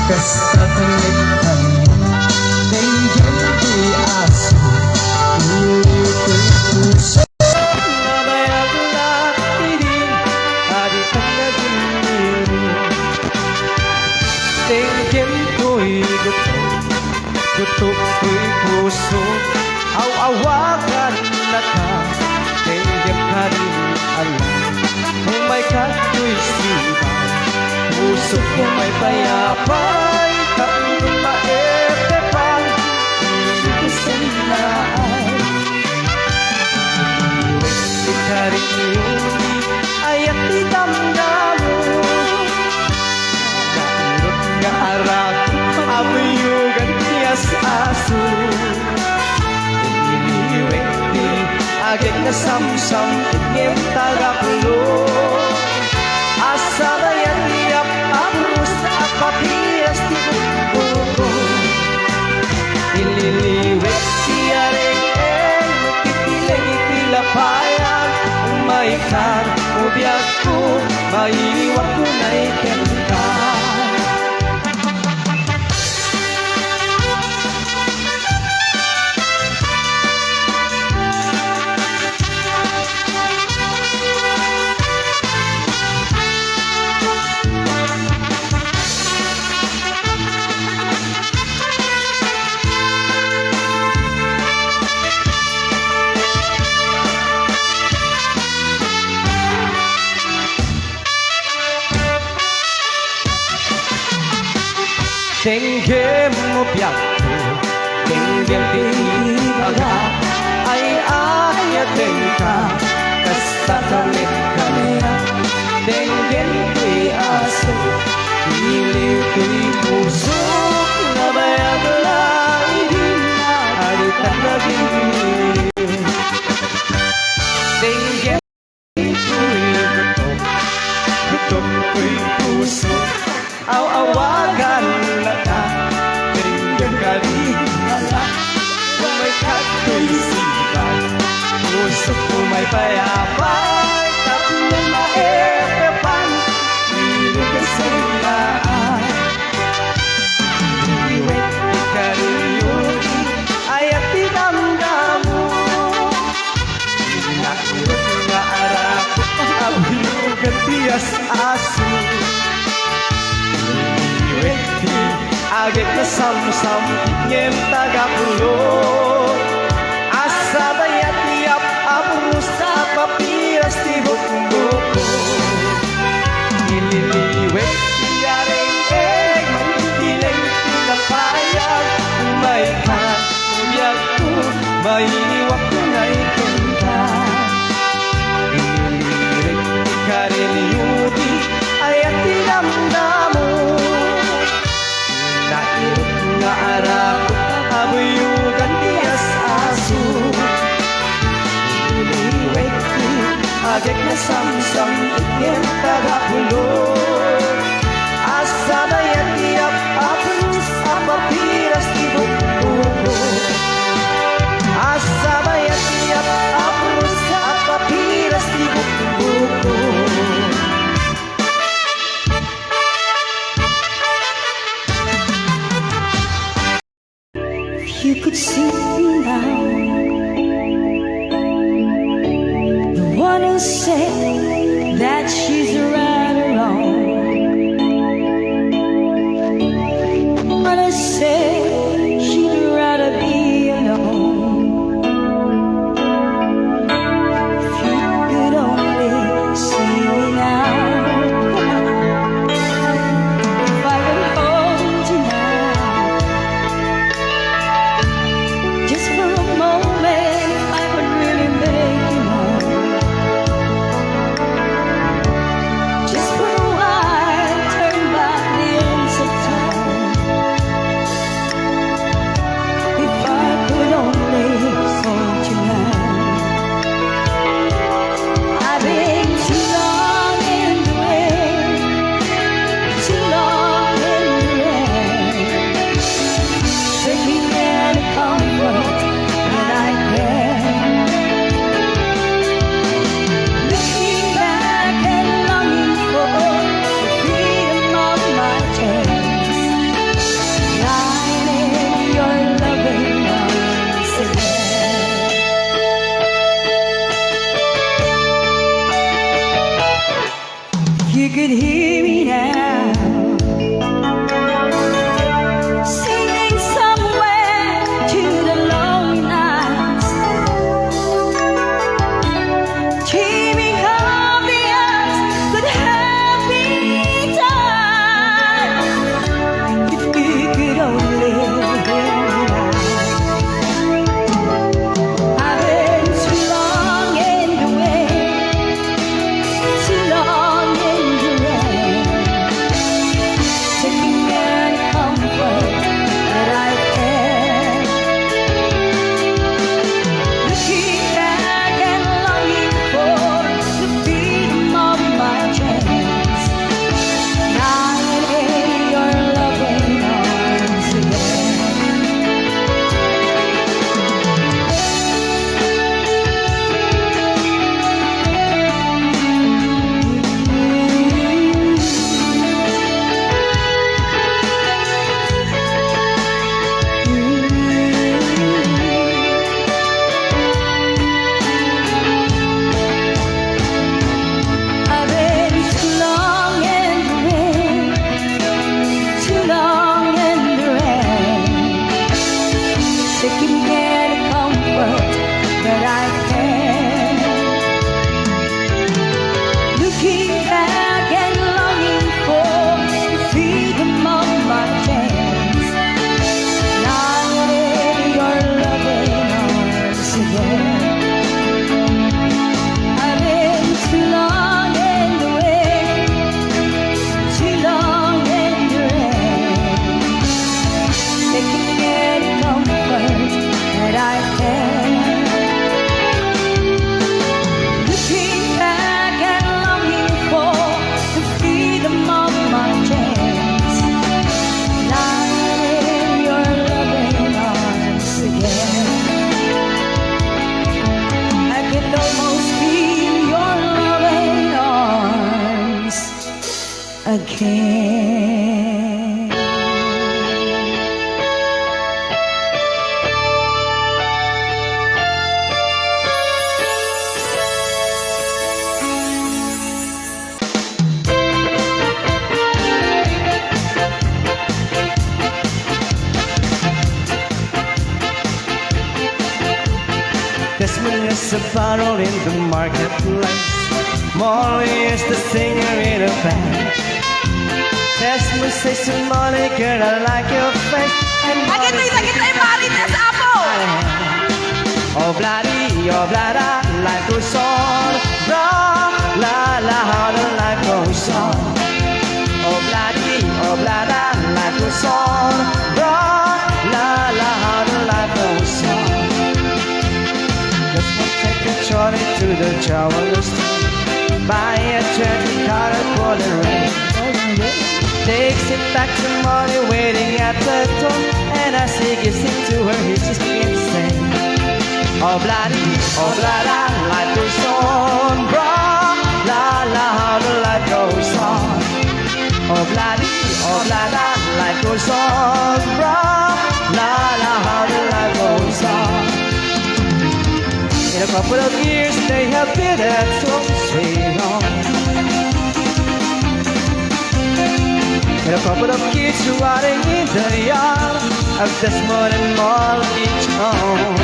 Kasta kalikhan Tingin di aso Ilitin puso Nabayag na tiring Harikan na diniri Tingin ko'y gutok Gutok ko'y puso Aw-awagan na ka Tingin ka rin alam Kung may kato'y sibay Puso ko may payapay Kapag maepepan Hindi ko sa nilaay Ikaring yun Ay at idamdamo Nairot nga arak Abuyugan tiyas aso Iniwek di Agad na samsam Tingin tagakulo Asa na yan niyap Apros at papiras di buko Ililiwek siya rin Titileng itilapayan May kar Ubiyag ko Maiiwag ko na ikenta Tenggem mo piakto, tenggem tinibaga Ay ayatin ka, kasta kalit kanera Tenggem ko'y aso, piling ko'y puso Nabayag lang din na, halitan na din Tenggem ko'y gutok, gutok ko'y puso Aw-awagan na ka Tingin ka rin alam Kung may kato'y sibay Puso ko may payapay Tapos maepepan Hindi ka sa nilaan Iwet ka rin yun Ay at tinamdamo Nairot nga arak Abiyugan tiyas aso Agit na samsam Ngem tagapulo Asa bayat tiyap Apurus sa papiras Tibok buko Ililiwek siya rin Mantileng pinapayag May kat Ubiyag ko Maiiwag ko na ikenta Ililiwek ka rin yudi Ay at tinamdamo Nairot nga arak Abuyugan tiyas aso Iliwek ko Agad na samsam Tingin tagapulo Asa na yan tiyap Apros at papiras Tibok buko Asa na yan tiyap Apros at papiras Tibok buko You could see me now, the one who said that she's right or wrong. When I said she'd rather be alone. If you could only see me now, if I could hold you now. Just for a moment, I would really make you mine. Desmond is a bottle in the marketplace. Molly is the singer in a band. Desmond says to Molly, girl, I like your face. And Molly Nakita yung Marites, Apo! oh bloody, life goes on. Blah, la, la, how the life goes on. Oh bloody, life goes on. Blah, la, la, how the life goes on. Just one take a trolley to the Jawala Street. Buy a turkey, car, a quarter rain. Takes it back to Molly, waiting at the door. And as he gives it to her, he just begins to sing. Oh bloody, life goes on. Blah, la, la, how the life goes on. Oh bloody, life goes on. Blah, la, la, how the life goes on. In a couple of years, they have been at home, sweet home. And a couple of kids riding in the yard of Desmond and Molly Jones.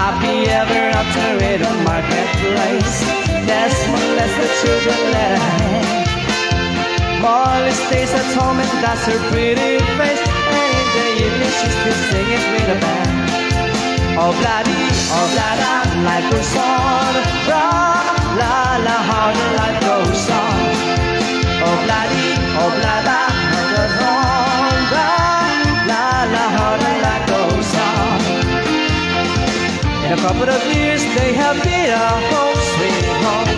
Happy ever after in a marketplace. Desmond lets the children let her hang. Molly stays at home and that's her pretty face. And in the evening she's still singing with a band. Oh bloody, life goes on. Blah, la, la, how the life goes on. Oh bloody, life goes on. Blah, la, la, how the life goes on. In a couple of years they have been a home, sweet home.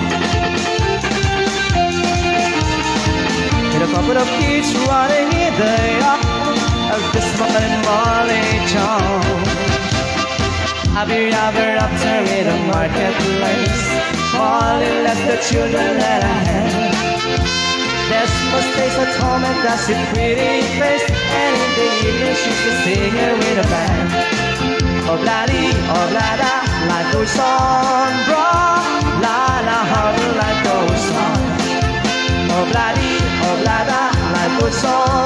In a couple of kids running in the yard of Desmond and Molly Jones. Happy ever after in a marketplace. Molly left the children that I had. Desmond stays at home and does a pretty face. And in the evening she's a singer with a band. Oh bloody, life goes on. Blah, la, la, how the life goes on. Oh bloody, life goes on.